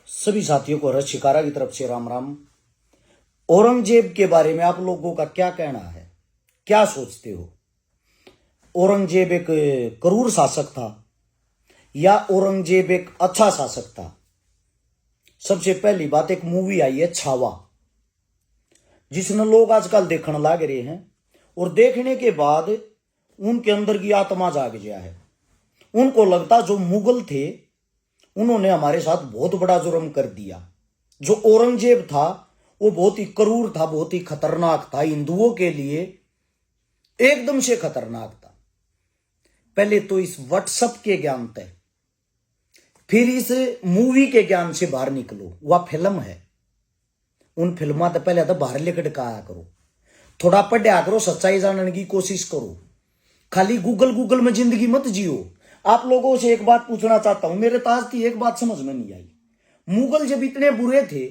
सभी साथियों को हर्ष शिकारा की तरफ से राम राम। औरंगजेब के बारे में आप लोगों का क्या कहना है, क्या सोचते हो? औरंगजेब एक क्रूर शासक था या औरंगजेब एक अच्छा शासक था? सबसे पहली बात, एक मूवी आई है छावा, जिसने लोग आजकल देखने लग रहे हैं और देखने के बाद उनके अंदर की आत्मा जाग गया है। उनको लगता जो मुगल थे उन्होंने हमारे साथ बहुत बड़ा जुर्म कर दिया। जो औरंगजेब था वो बहुत ही क्रूर था, बहुत ही खतरनाक था, हिंदुओं के लिए एकदम से खतरनाक था। पहले तो इस व्हाट्सएप के ज्ञान तय, फिर इस मूवी के ज्ञान से बाहर निकलो। वह फिल्म है, उन फिल्मा तो पहले तो बाहर लेकर आया करो, थोड़ा पढ़ा करो, सच्चाई जानने की कोशिश करो। खाली गूगल में जिंदगी मत जियो। आप लोगों से एक बात पूछना चाहता हूं, मेरे ताज की एक बात समझ में नहीं आई। मुगल जब इतने बुरे थे,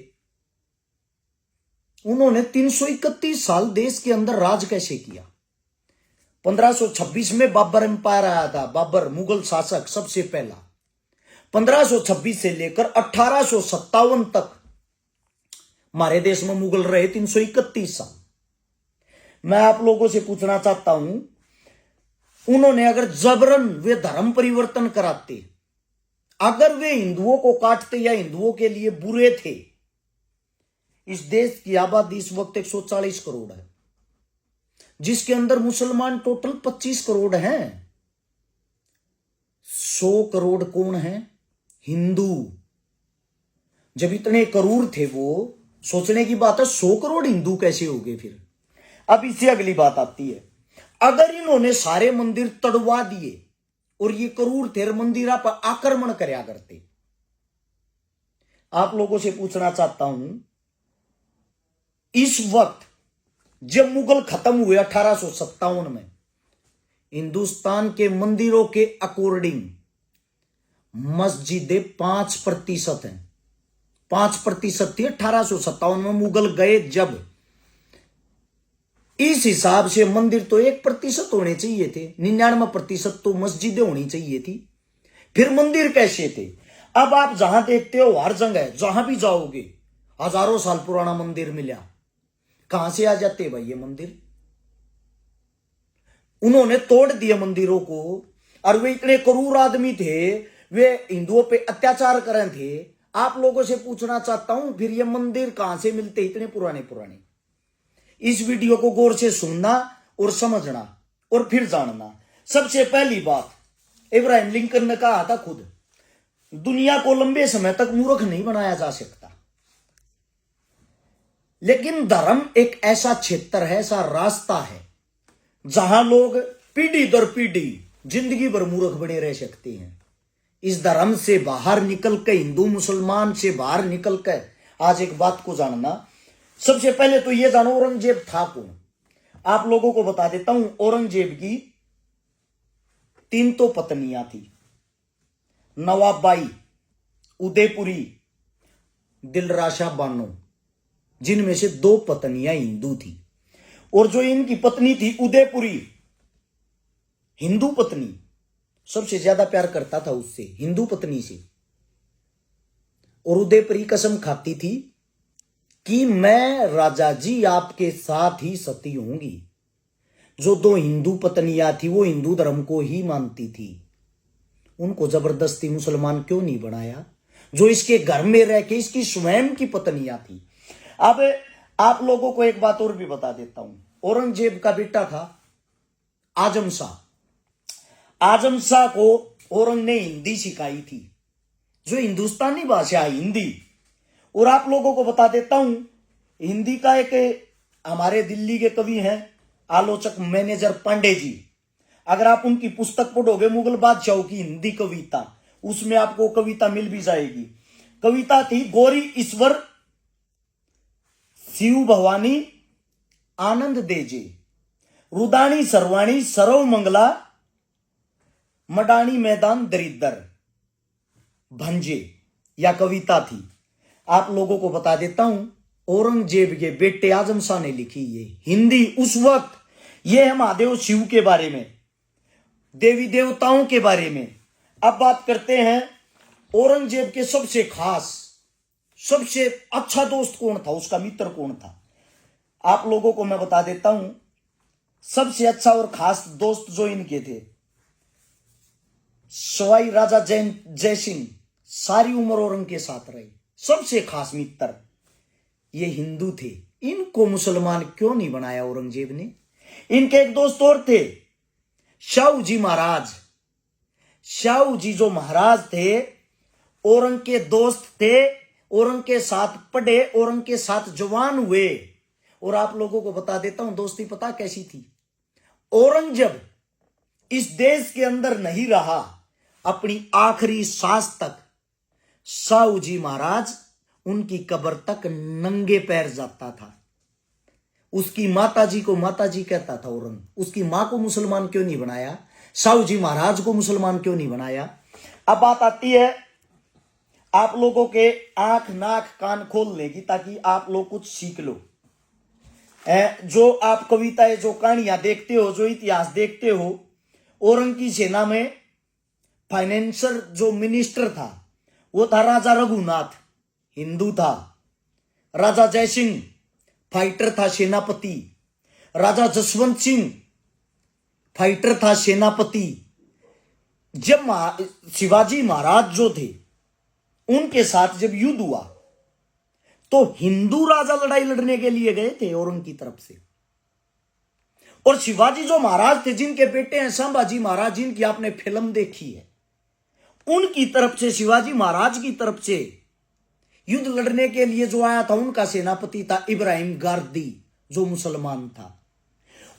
उन्होंने 331 साल देश के अंदर राज कैसे किया? 1526 में बाबर एम्पायर आया था, बाबर मुगल शासक सबसे पहला। 1526 से लेकर 1857 तक हमारे देश में मुगल रहे 331 साल। मैं आप लोगों से पूछना चाहता हूं, उन्होंने अगर जबरन वे धर्म परिवर्तन कराते, अगर वे हिंदुओं को काटते या हिंदुओं के लिए बुरे थे, इस देश की आबादी इस वक्त 140 करोड़ है, जिसके अंदर मुसलमान टोटल 25 करोड़ हैं। 100 करोड़ कौन है? हिंदू। जब इतने क्रूर थे वो, सोचने की बात है 100 करोड़ हिंदू कैसे हो गए फिर? अब इससे अगली बात आती है, अगर इन्होंने सारे मंदिर तड़वा दिए और ये क्रूर थे, मंदिर पर आक्रमण करया करते, आप लोगों से पूछना चाहता हूं, इस वक्त जब मुगल खत्म हुए 1857 में, हिंदुस्तान के मंदिरों के अकॉर्डिंग मस्जिदें 5% हैं। 5% थी 1857 में मुगल गए जब। इस हिसाब से मंदिर तो 1% होने चाहिए थे, 99% तो मस्जिदें होनी चाहिए थी। फिर मंदिर कैसे थे? अब आप जहां देखते हो हर जगह जहां भी जाओगे हजारों साल पुराना मंदिर मिला। कहां से आ जाते भाई ये मंदिर? उन्होंने तोड़ दिए मंदिरों को, और वे इतने क्रूर आदमी थे, वे हिंदुओं पे अत्याचार कर रहे थे। आप लोगों से पूछना चाहता हूं, फिर ये मंदिर कहां से मिलते इतने पुराने पुराने? इस वीडियो को गौर से सुनना और समझना और फिर जानना। सबसे पहली बात, इब्राहिम लिंकन ने कहा था खुद, दुनिया को लंबे समय तक मूर्ख नहीं बनाया जा सकता, लेकिन धर्म एक ऐसा क्षेत्र है, ऐसा रास्ता है जहां लोग पीढ़ी दर पीढ़ी जिंदगी भर मूर्ख बने रह सकते हैं। इस धर्म से बाहर निकल कर, हिंदू मुसलमान से बाहर निकल कर आज एक बात को जानना। सबसे पहले तो यह जानो औरंगजेब था कौन। आप लोगों को बता देता हूं, औरंगजेब की 3 तो पत्नियां थी, नवाबाई, उदयपुरी, दिलराशा बानो, जिनमें से 2 पत्नियां हिंदू थी। और जो इनकी पत्नी थी उदयपुरी, हिंदू पत्नी, सबसे ज्यादा प्यार करता था उससे, हिंदू पत्नी से। और उदयपुरी कसम खाती थी कि मैं राजा जी आपके साथ ही सती होंगी। जो 2 हिंदू पत्नियां थी वो हिंदू धर्म को ही मानती थी, उनको जबरदस्ती मुसलमान क्यों नहीं बनाया? जो इसके घर में रह के इसकी स्वयं की पत्नियां थी। अब आप लोगों को एक बात और भी बता देता हूं, औरंगजेब का बेटा था आजम शाह। आजम शाह को औरंग ने हिंदी सिखाई थी, जो हिंदुस्तानी भाषा है हिंदी। और आप लोगों को बता देता हूं, हिंदी का एक हमारे दिल्ली के कवि हैं, आलोचक मैनेजर पांडे जी। अगर आप उनकी पुस्तक पढ़ोगे मुगल बादशाहों की हिंदी कविता, उसमें आपको कविता मिल भी जाएगी। कविता थी, गौरी ईश्वर शिव भवानी आनंद देजे, रुदानी सर्वाणी सरव मंगला, मडानी मैदान दरिद्र भंजे, या कविता थी। आप लोगों को बता देता हूं, औरंगजेब के बेटे आजम शाह ने लिखी ये हिंदी उस वक्त। ये है महादेव शिव के बारे में, देवी देवताओं के बारे में। अब बात करते हैं औरंगजेब के सबसे खास सबसे अच्छा दोस्त कौन था, उसका मित्र कौन था? आप लोगों को मैं बता देता हूं, सबसे अच्छा और खास दोस्त जो इनके थे, सवाई राजा जय सिंह सारी उम्र औरंग के साथ रहे। सबसे खास मित्र ये हिंदू थे। इनको मुसलमान क्यों नहीं बनाया औरंगजेब ने? इनके एक दोस्त और थे, शाहू जी महाराज। शाहू जी जो महाराज थे, औरंग के दोस्त थे, औरंग के साथ पढ़े, औरंग के साथ जवान हुए। और आप लोगों को बता देता हूं, दोस्ती पता कैसी थी? औरंगजेब इस देश के अंदर नहीं रहा, अपनी आखिरी सांस तक शाहू जी महाराज उनकी कब्र तक नंगे पैर जाता था। उसकी माताजी को माताजी कहता था औरंग। उसकी मां को मुसलमान क्यों नहीं बनाया? शाहू जी महाराज को मुसलमान क्यों नहीं बनाया? अब बात आती है आप लोगों के आंख नाक कान खोलने की, ताकि आप लोग कुछ सीख लो। जो आप कविताएं, जो कहानियां देखते हो, जो इतिहास देखते हो, औरंग की सेना में फाइनेंसर जो मिनिस्टर था वो था राजा रघुनाथ, हिंदू था। राजा जयसिंह फाइटर था, सेनापति। राजा जसवंत सिंह फाइटर था, सेनापति। जब शिवाजी महाराज जो थे उनके साथ जब युद्ध हुआ तो हिंदू राजा लड़ाई लड़ने के लिए गए थे औरंग की तरफ से। और शिवाजी जो महाराज थे, जिनके बेटे हैं संभाजी महाराज, जिनकी आपने फिल्म देखी है, उनकी तरफ से, शिवाजी महाराज की तरफ से युद्ध लड़ने के लिए जो आया था, उनका सेनापति था इब्राहिम गारदी, जो मुसलमान था।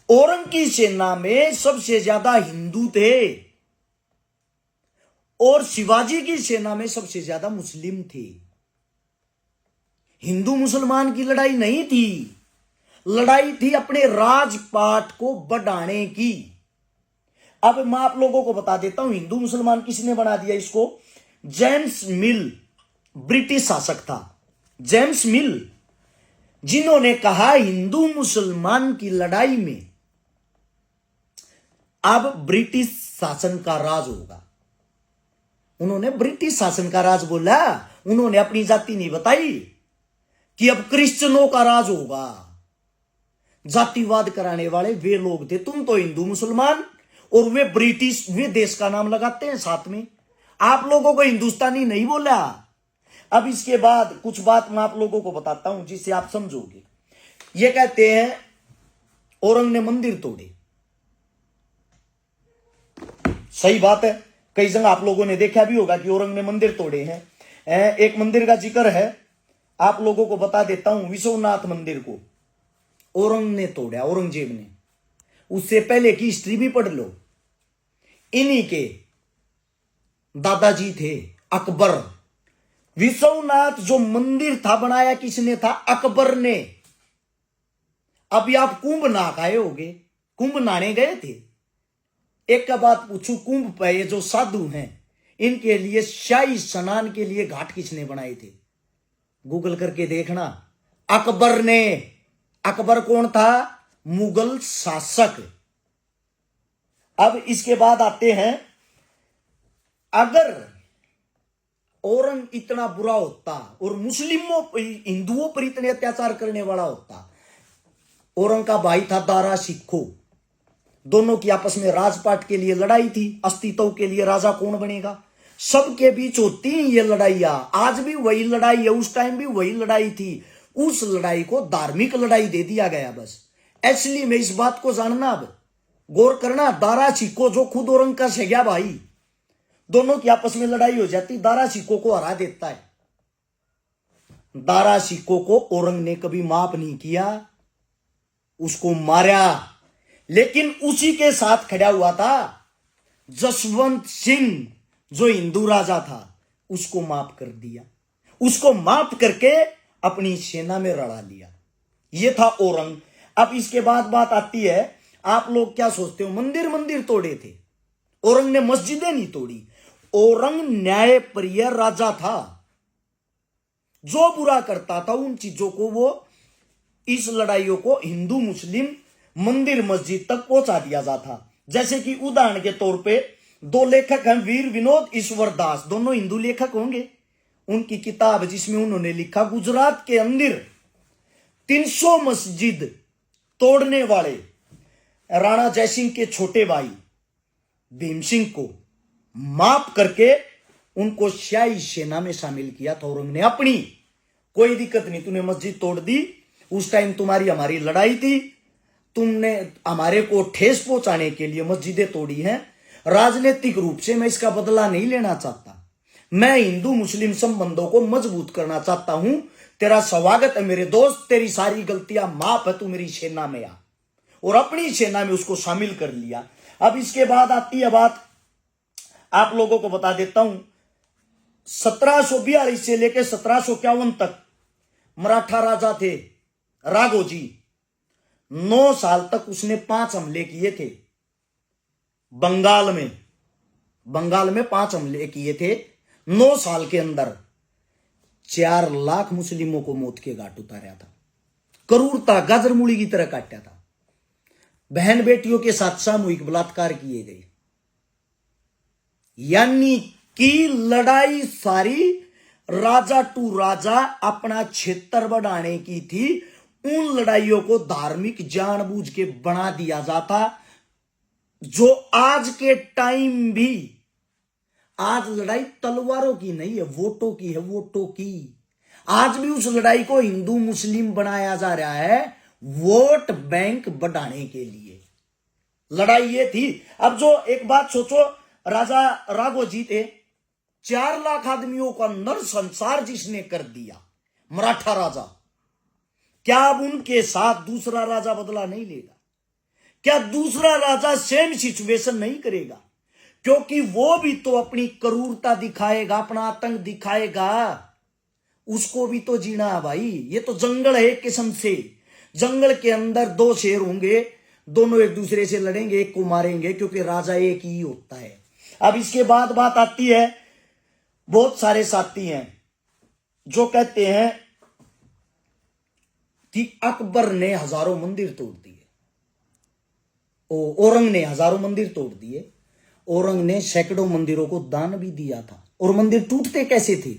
औरंग की सेना में सबसे ज्यादा हिंदू थे और शिवाजी की सेना में सबसे ज्यादा मुस्लिम थे। हिंदू मुसलमान की लड़ाई नहीं थी, लड़ाई थी अपने राजपाट को बढ़ाने की। अब मैं आप लोगों को बता देता हूं, हिंदू मुसलमान किसने बना दिया इसको? जेम्स मिल ब्रिटिश शासक था। जेम्स मिल, जिन्होंने कहा हिंदू मुसलमान की लड़ाई में अब ब्रिटिश शासन का राज होगा। उन्होंने ब्रिटिश शासन का राज बोला। उन्होंने अपनी जाति नहीं बताई कि अब क्रिश्चियनों का राज होगा। जातिवाद कराने वाले वे लोग थे। तुम तो हिंदू मुसलमान और वे ब्रिटिश, वे देश का नाम लगाते हैं साथ में। आप लोगों को हिंदुस्तानी नहीं बोला। अब इसके बाद कुछ बात मैं आप लोगों को बताता हूं जिससे आप समझोगे। ये कहते हैं औरंग ने मंदिर तोड़े। सही बात है, कई जगह आप लोगों ने देखा भी होगा कि औरंग ने मंदिर तोड़े हैं। एक मंदिर का जिक्र है, आप लोगों को बता देता हूं। विश्वनाथ मंदिर को औरंग ने तोड़ा, औरंगजेब ने। उससे पहले की हिस्ट्री भी पढ़ लो। इन्हीं के दादाजी थे अकबर। विश्वनाथ जो मंदिर था, बनाया किसने था? अकबर ने। अभी आप कुंभ नहा आए होगे, कुंभ नहाने गए थे? एक का बात पूछू, कुंभ पे ये जो साधु हैं, इनके लिए शाही स्नान के लिए घाट किसने बनाए थे? गूगल करके देखना, अकबर ने। अकबर कौन था? मुगल शासक। अब इसके बाद आते हैं, अगर औरंग इतना बुरा होता और मुस्लिमों हिंदुओं पर इतने अत्याचार करने वाला होता। औरंग का भाई था दारा शिकोह, दोनों की आपस में राजपाट के लिए लड़ाई थी, अस्तित्व के लिए राजा कौन बनेगा। सबके बीच होती है ये लड़ाइयां। आज भी वही लड़ाई है, उस टाइम भी वही लड़ाई थी। उस लड़ाई को धार्मिक लड़ाई दे दिया गया बस। इसलिए मैं इस बात को जानना, अब गौर करना। दारा शिकोह जो खुद औरंग का सगा भाई, दोनों की आपस में लड़ाई हो जाती, दारा शिकोह को हरा देता है। दारा शिकोह को औरंग ने कभी माफ नहीं किया, उसको मारा। लेकिन उसी के साथ खड़ा हुआ था जसवंत सिंह, जो हिंदू राजा था, उसको माफ कर दिया। उसको माफ करके अपनी सेना में रड़ा लिया। यह था औरंग। अब इसके बाद बात आती है, आप लोग क्या सोचते हो? मंदिर तोड़े थे, औरंग ने मस्जिदें नहीं तोड़ी। औरंग न्यायप्रिय राजा था। जो बुरा करता था उन चीजों को, वो इस लड़ाइयों को हिंदू मुस्लिम मंदिर मस्जिद तक पहुंचा दिया जाता। जैसे कि उदाहरण के तौर पे दो लेखक हैं, वीर विनोद ईश्वर दास, दोनों हिंदू लेखक होंगे। उनकी किताब जिसमें उन्होंने लिखा गुजरात के अंदर 300 मस्जिद तोड़ने वाले राणा जयसिंह के छोटे भाई भीम सिंह को माफ करके उनको शाही सेना में शामिल किया था। और उन्होंने अपनी कोई दिक्कत नहीं, तूने मस्जिद तोड़ दी, उस टाइम तुम्हारी हमारी लड़ाई थी, तुमने हमारे को ठेस पहुंचाने के लिए मस्जिदें तोड़ी हैं, राजनीतिक रूप से मैं इसका बदला नहीं लेना चाहता, मैं हिंदू मुस्लिम संबंधों को मजबूत करना चाहता हूं, तेरा स्वागत है मेरे दोस्त, तेरी सारी गलतियां माफ है, तू मेरी सेना में आ। और अपनी सेना में उसको शामिल कर लिया। अब इसके बाद आती है बात, आप लोगों को बता देता हूं, 1742 से लेकर 1751 तक मराठा राजा थे राघोजी। 9 साल तक उसने 5 हमले किए थे बंगाल में 5 हमले किए थे। 9 साल के अंदर 4 लाख मुस्लिमों को मौत के घाट उतारा था, क्रूरता गाजर मूली की तरह काटा था, बहन बेटियों के साथ सामूहिक बलात्कार किए गए। यानी कि लड़ाई सारी राजा टू राजा अपना क्षेत्र बढ़ाने की थी। उन लड़ाइयों को धार्मिक जानबूझ के बना दिया जाता, जो आज के टाइम भी, आज लड़ाई तलवारों की नहीं है, वोटों की है, वोटों की। आज भी उस लड़ाई को हिंदू मुस्लिम बनाया जा रहा है वोट बैंक बढ़ाने के लिए। लड़ाई ये थी। अब जो एक बात सोचो, राजा राघोजी थे, 4 लाख आदमियों का नरसंहार जिसने कर दिया, मराठा राजा, क्या अब उनके साथ दूसरा राजा बदला नहीं लेगा? क्या दूसरा राजा सेम सिचुएशन नहीं करेगा? क्योंकि वो भी तो अपनी क्रूरता दिखाएगा, अपना आतंक दिखाएगा, उसको भी तो जीना है भाई। ये तो जंगल है एक किस्म से। जंगल के अंदर 2 शेर होंगे, दोनों एक दूसरे से लड़ेंगे, एक को मारेंगे, क्योंकि राजा एक ही होता है। अब इसके बाद बात आती है, बहुत सारे साथी हैं जो कहते हैं कि अकबर ने हजारों मंदिर तोड़ दिए, औरंग ने हजारों मंदिर तोड़ दिए, औरंग ने सैकड़ों मंदिरों को दान भी दिया था। और मंदिर टूटते कैसे थे,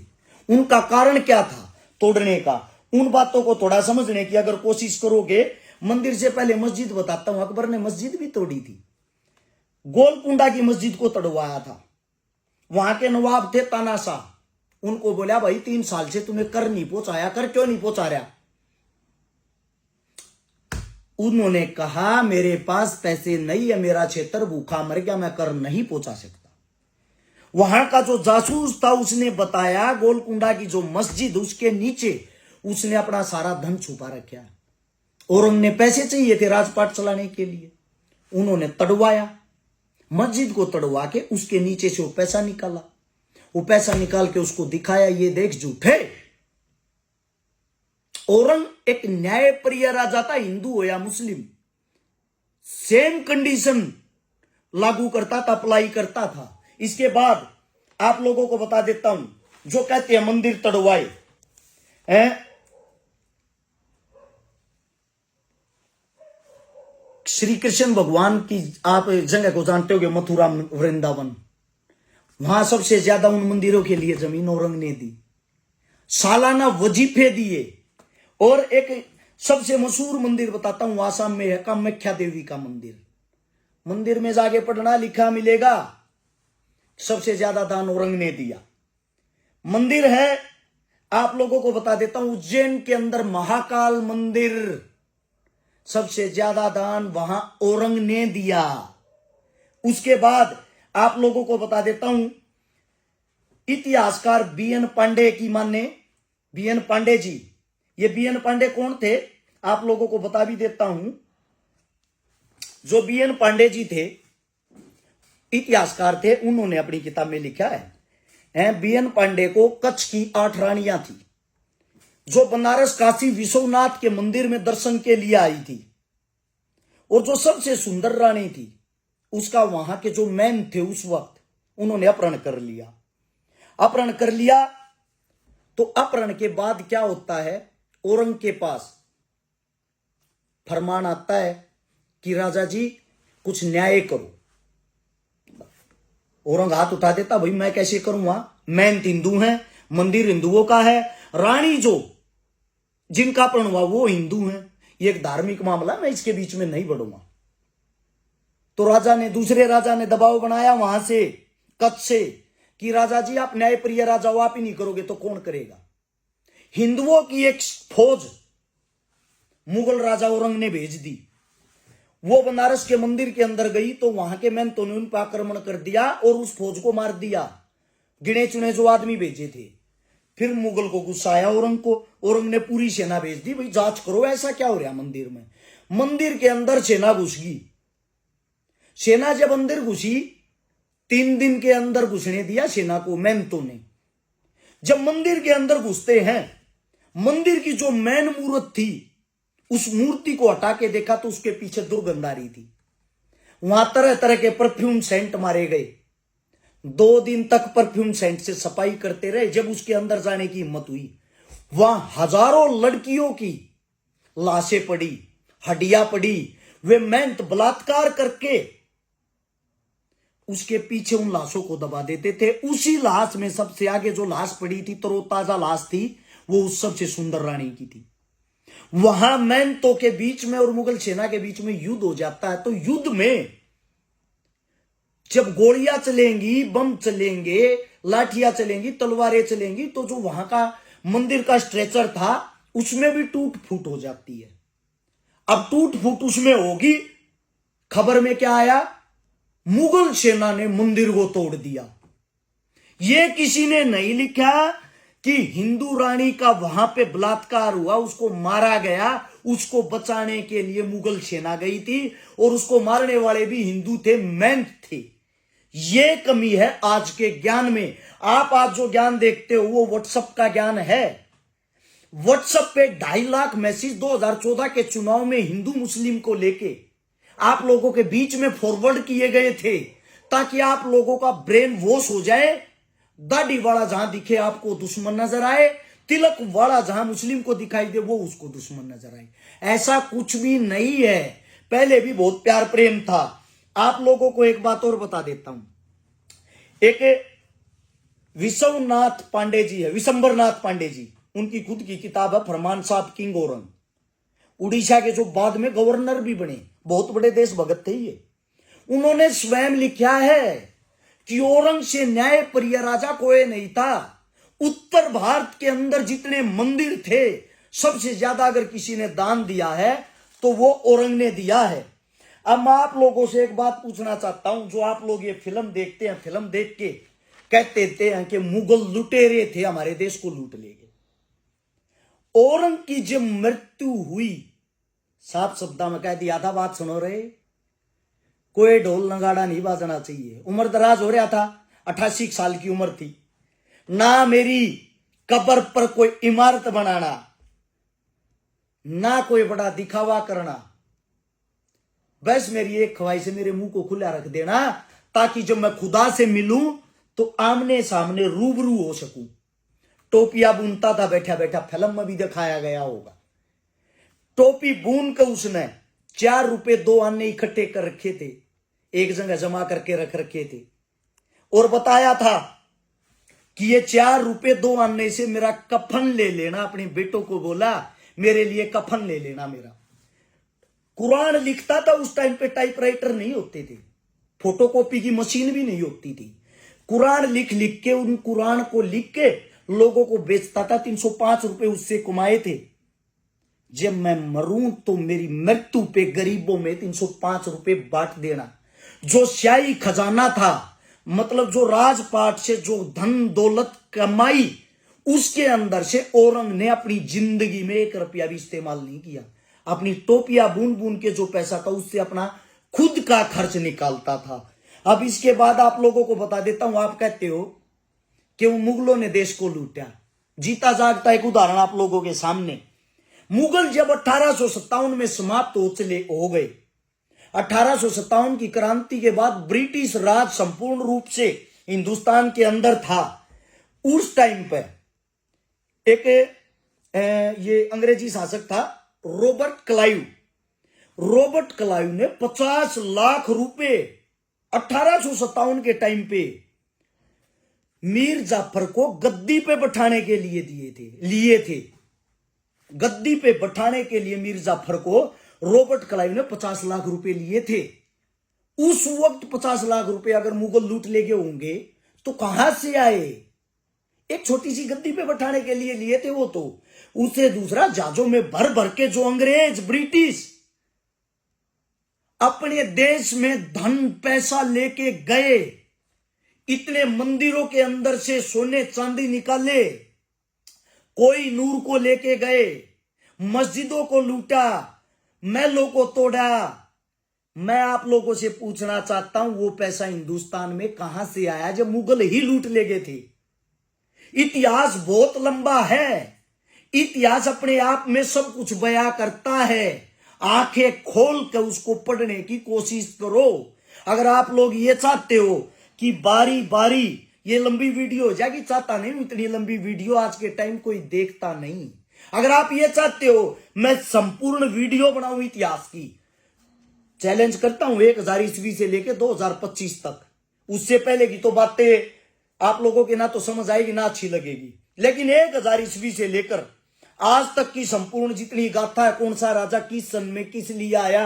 उनका कारण क्या था तोड़ने का, उन बातों को थोड़ा समझने की अगर कोशिश करोगे। मंदिर से पहले मस्जिद बताता हूं। अकबर ने मस्जिद भी तोड़ी थी, गोलकुंडा की मस्जिद को तोड़वाया था। वहां के नवाब थे तानाशाह, उनको बोला भाई 3 साल से तुम्हें कर नहीं पहुंचाया, कर क्यों नहीं पहुंचा रहा? उन्होंने कहा मेरे पास पैसे नहीं है, मेरा क्षेत्र भूखा मर गया, मैं कर नहीं पहुंचा सकता। वहां का जो जासूस था उसने बताया गोलकुंडा की जो मस्जिद, उसके नीचे उसने अपना सारा धन छुपा रखा। औरंग ने पैसे चाहिए थे राजपाट चलाने के लिए, उन्होंने तड़वाया, मस्जिद को तड़वा के उसके नीचे से वो पैसा निकाला। वो पैसा निकाल के उसको दिखाया, ये देख झूठे। औरंग एक न्यायप्रिय राजा था, हिंदू हो या मुस्लिम, सेम कंडीशन लागू करता था, अप्लाई करता था। इसके बाद आप लोगों को बता देता हूं, जो कहते हैं मंदिर तड़वाए हैं, श्री कृष्ण भगवान की आप जगह को जानते होगे, मथुरा वृंदावन, वहां सबसे ज्यादा उन मंदिरों के लिए जमीन औरंग ने दी, सालाना वजीफे दिए। और एक सबसे मशहूर मंदिर बताता हूं, आसाम में है कामाख्या देवी का मंदिर। मंदिर में जाके पढ़ना लिखा मिलेगा, सबसे ज्यादा दान औरंग ने दिया। मंदिर है, आप लोगों को बता देता हूं, उज्जैन के अंदर महाकाल मंदिर, सबसे ज्यादा दान वहां औरंग ने दिया। उसके बाद आप लोगों को बता देता हूं, इतिहासकार बीएन पांडे की माने, बीएन पांडे जी, ये बीएन पांडे कौन थे आप लोगों को बता भी देता हूं। जो बीएन पांडे जी थे, इतिहासकार थे, उन्होंने अपनी किताब में लिखा है बीएन पांडे को कच्छ की 8 रानियां थी, जो बनारस काशी विश्वनाथ के मंदिर में दर्शन के लिए आई थी। और जो सबसे सुंदर रानी थी, उसका वहां के जो मैन थे उस वक्त, उन्होंने अपहरण कर लिया। अपहरण कर लिया तो अपहरण के बाद क्या होता है, औरंग के पास फरमान आता है कि राजा जी कुछ न्याय करो। औरंग हाथ उठा देता, भाई मैं कैसे करूंगा, मैन हिंदू हैं, मंदिर हिंदुओं का है, रानी जो जिनका प्रण हुआ वो हिंदू हैं। ये एक धार्मिक मामला, मैं इसके बीच में नहीं बढ़ूंगा। तो राजा ने, दूसरे राजा ने दबाव बनाया वहां से, कच्छ से, कि राजा जी आप न्यायप्रिय राजा हो, आप ही नहीं करोगे तो कौन करेगा। हिंदुओं की एक फौज मुगल राजा औरंग ने भेज दी। वो बनारस के मंदिर के अंदर गई तो वहां के महंतों ने उन पर आक्रमण कर दिया और उस फौज को मार दिया, गिने चुने जो आदमी भेजे थे। फिर मुगल को गुस्सा आया औरंग को, औरंग ने पूरी सेना भेज दी, भाई जांच करो ऐसा क्या हो रहा मंदिर में। मंदिर के अंदर सेना घुस गई। सेना जब अंदर घुसी, 3 दिन के अंदर घुसने दिया सेना को महंतों ने। जब मंदिर के अंदर घुसते हैं, मंदिर की जो मेन मूर्त थी उस मूर्ति को हटा के देखा तो उसके पीछे दुर्गंध आ रही थी। वहां तरह तरह के परफ्यूम सेंट मारे गए। 2 दिन तक परफ्यूम सेंट से सफाई करते रहे। जब उसके अंदर जाने की हिम्मत हुई, वहां हजारों लड़कियों की लाशें पड़ी, हड्डियां पड़ी। वे महंत बलात्कार करके उसके पीछे उन लाशों को दबा देते थे। उसी लाश में सबसे आगे जो लाश पड़ी थी, तरोताजा लाश थी, वो उस सबसे सुंदर रानी की थी। वहां महंतों के बीच में और मुगल सेना के बीच में युद्ध हो जाता है। तो युद्ध में जब गोलियां चलेंगी, बम चलेंगे, लाठियां चलेंगी, तलवारें चलेंगी, तो जो वहां का मंदिर का स्ट्रेचर था उसमें भी टूट फूट हो जाती है। अब टूट फूट उसमें होगी। खबर में क्या आया, मुगल सेना ने मंदिर को तोड़ दिया। यह किसी ने नहीं लिखा कि हिंदू रानी का वहां पे बलात्कार हुआ, उसको मारा गया, उसको बचाने के लिए मुगल सेना गई थी और उसको मारने वाले भी हिंदू थे, महंत थे। ये कमी है आज के ज्ञान में। आप आज जो ज्ञान देखते हो वो व्हाट्सएप का ज्ञान है। व्हाट्सएप पे 2.5 लाख मैसेज 2014 के चुनाव में हिंदू मुस्लिम को लेके आप लोगों के बीच में फॉरवर्ड किए गए थे, ताकि आप लोगों का ब्रेन वॉश हो जाए। दाढ़ी वाला जहां दिखे आपको दुश्मन नजर आए, तिलक वाला जहां मुस्लिम को दिखाई दे वो उसको दुश्मन नजर आए। ऐसा कुछ भी नहीं है। पहले भी बहुत प्यार प्रेम था। आप लोगों को एक बात और बता देता हूं। एक विश्वनाथ पांडे जी है, विशंबरनाथ पांडे जी, उनकी खुद की किताब है फरमान साहब किंग औरंग। उड़ीसा के जो बाद में गवर्नर भी बने, बहुत बड़े देशभक्त थे ये। उन्होंने स्वयं लिखा है कि औरंग से न्याय प्रिय राजा कोई नहीं था। उत्तर भारत के अंदर जितने मंदिर थे, सबसे ज्यादा अगर किसी ने दान दिया है तो वो औरंग ने दिया है। अब मैं आप लोगों से एक बात पूछना चाहता हूं। जो आप लोग ये फिल्म देखते हैं, फिल्म देख के कहते हैं कि मुगल लुटेरे थे, हमारे देश को लूट ले गए। औरंग की जब मृत्यु हुई, साफ शब्दा में कह दिया था, बात सुनो रहे, कोई ढोल नगाड़ा नहीं बाजना चाहिए। उम्र दराज हो रहा था, 88 साल की उम्र थी। ना मेरी कब्र पर कोई इमारत बनाना, ना कोई बड़ा दिखावा करना। बस मेरी एक ख्वाहिश है, मेरे मुंह को खुला रख देना, ताकि जब मैं खुदा से मिलूं तो आमने सामने रूबरू हो सकूं। टोपियां बुनता था बैठा बैठा, फिल्म में भी दिखाया गया होगा। टोपी बुन कर उसने 4 रुपए 2 आने इकट्ठे कर रखे थे, एक जगह जमा करके रख रखे थे, और बताया था कि ये 4 रुपए 2 आने से मेरा कफन ले लेना। अपने बेटों को बोला मेरे लिए कफन ले लेना मेरा। कुरान लिखता था उस टाइम पे, टाइपराइटर नहीं होते थे, फोटोकॉपी की मशीन भी नहीं होती थी। कुरान लिख लिख के, उन कुरान को लिख के लोगों को बेचता था। 305 रुपए उससे कमाए थे। जब मैं मरूं तो मेरी मृत्यु पे गरीबों में 305 रुपए बांट देना। जो शाही खजाना था, मतलब जो राजपाट से जो धन दौलत कमाई, उसके अंदर से औरंग ने अपनी जिंदगी में 1 रुपया भी इस्तेमाल नहीं किया। अपनी टोपियां बुन बुन के जो पैसा था उससे अपना खुद का खर्च निकालता था। अब इसके बाद आप लोगों को बता देता हूं। आप कहते हो कि वो मुगलों ने देश को लूटा, जीता जागता एक उदाहरण आप लोगों के सामने। मुगल जब 1857 में समाप्त हो गए, 1857 की क्रांति के बाद ब्रिटिश राज संपूर्ण रूप से हिंदुस्तान के अंदर था। उस टाइम पर एक ये अंग्रेजी शासक था रॉबर्ट क्लाइव। रॉबर्ट क्लाइव ने 50 लाख रुपए 1857 के टाइम पे मीर जाफर को गद्दी पे बैठाने के लिए थे। गद्दी पे बैठाने के लिए मीर जाफर को रॉबर्ट क्लाइव ने 50 लाख रुपए लिए थे। उस वक्त 50 लाख रुपए अगर मुगल लूट ले गए होंगे तो कहां से आए? एक छोटी सी गद्दी पे बैठाने के लिए थे वो तो। उसे दूसरा जहाजों में भर भर के जो अंग्रेज ब्रिटिश अपने देश में धन पैसा लेके गए, इतने मंदिरों के अंदर से सोने चांदी निकाले, कोई नूर को लेके गए, मस्जिदों को लूटा, महलों को तोड़ा। मैं आप लोगों से पूछना चाहता हूं वो पैसा हिंदुस्तान में कहां से आया जब मुगल ही लूट ले गए थे? इतिहास बहुत लंबा है। इतिहास अपने आप में सब कुछ बयां करता है। आंखें खोल कर उसको पढ़ने की कोशिश करो। अगर आप लोग ये चाहते हो कि बारी बारी ये लंबी वीडियो हो जाएगी, चाहता नहीं इतनी लंबी वीडियो आज के टाइम कोई देखता नहीं। अगर आप ये चाहते हो मैं संपूर्ण वीडियो बनाऊं इतिहास की, चैलेंज करता हूं 1000 ईस्वी से लेकर 2025 तक। उससे पहले की तो बातें आप लोगों के ना तो समझ आएगी ना अच्छी लगेगी, लेकिन 1000 ईस्वी से लेकर आज तक की संपूर्ण जितनी गाथा है, कौन सा राजा किस सन में किस लिए आया,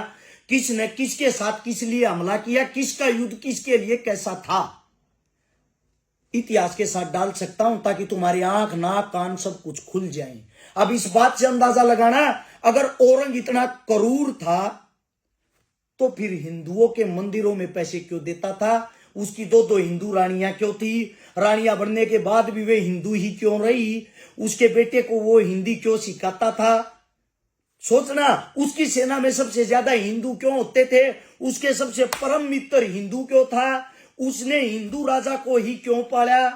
किसने किसके साथ किस लिए हमला किया, किसका युद्ध किसके लिए कैसा था, इतिहास के साथ डाल सकता हूं ताकि तुम्हारी आंख नाक कान सब कुछ खुल जाए। अब इस बात से अंदाजा लगाना, अगर औरंग इतना क्रूर था तो फिर हिंदुओं के मंदिरों में पैसे क्यों देता था? उसकी दो हिंदू रानियां क्यों थी? रानियां बनने के बाद भी वे हिंदू ही क्यों रही? उसके बेटे को वो हिंदी क्यों सिखाता था? सोचना, उसकी सेना में सबसे ज्यादा हिंदू क्यों होते थे? उसके सबसे परम मित्र हिंदू क्यों था? उसने हिंदू राजा को ही क्यों पाला?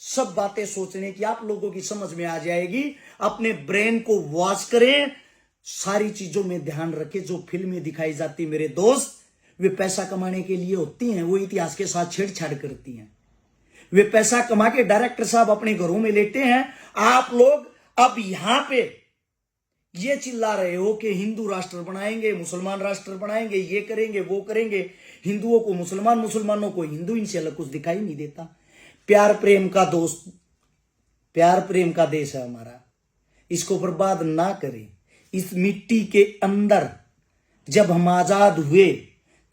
सब बातें सोचने की आप लोगों की समझ में आ जाएगी। अपने ब्रेन को वॉश करें, सारी चीजों में ध्यान रखें। जो फिल्में दिखाई जाती मेरे दोस्त, वे पैसा कमाने के लिए होती हैं, वो इतिहास के साथ छेड़छाड़ करती हैं। वे पैसा कमा के डायरेक्टर साहब अपने घरों में लेते हैं। आप लोग अब यहां पे ये चिल्ला रहे हो कि हिंदू राष्ट्र बनाएंगे, मुसलमान राष्ट्र बनाएंगे, ये करेंगे वो करेंगे, हिंदुओं को मुसलमान, मुसलमानों को हिंदू, इनसे अलग कुछ दिखाई नहीं देता। प्यार प्रेम का दोस्त, प्यार प्रेम का देश है हमारा, इसको बर्बाद ना करें। इस मिट्टी के अंदर जब हम आजाद हुए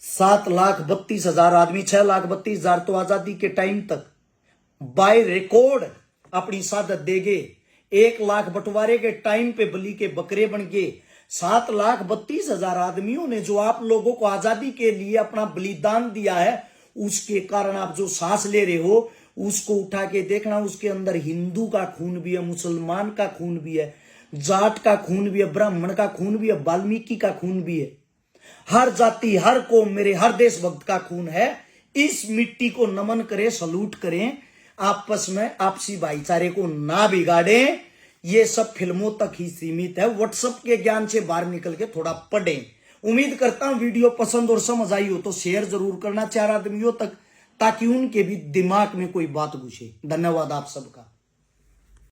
7,32,000 आदमी, 6,32,000 तो आजादी के टाइम तक बाय रिकॉर्ड अपनी शहादत दे गए। 1 लाख बंटवारे के टाइम पे बलि के बकरे बन गए। 7,32,000 आदमियों ने जो आप लोगों को आजादी के लिए अपना बलिदान दिया है, उसके कारण आप जो सांस ले रहे हो उसको उठा के देखना, उसके अंदर हिंदू का खून भी है, मुसलमान का खून भी है, जाट का खून भी है, ब्राह्मण का खून भी है, वाल्मीकि का खून भी है। हर जाति, हर कौम, मेरे हर देशभक्त का खून है। इस मिट्टी को नमन करें, सलूट करें, आपस में आपसी भाईचारे को ना बिगाड़ें। ये सब फिल्मों तक ही सीमित है। व्हाट्सएप के ज्ञान से बाहर निकल के थोड़ा पढ़ें। उम्मीद करता हूं वीडियो पसंद और समझ आई हो तो शेयर जरूर करना 4 आदमियों तक, ताकि उनके भी दिमाग में कोई बात घुसे। धन्यवाद आप सबका।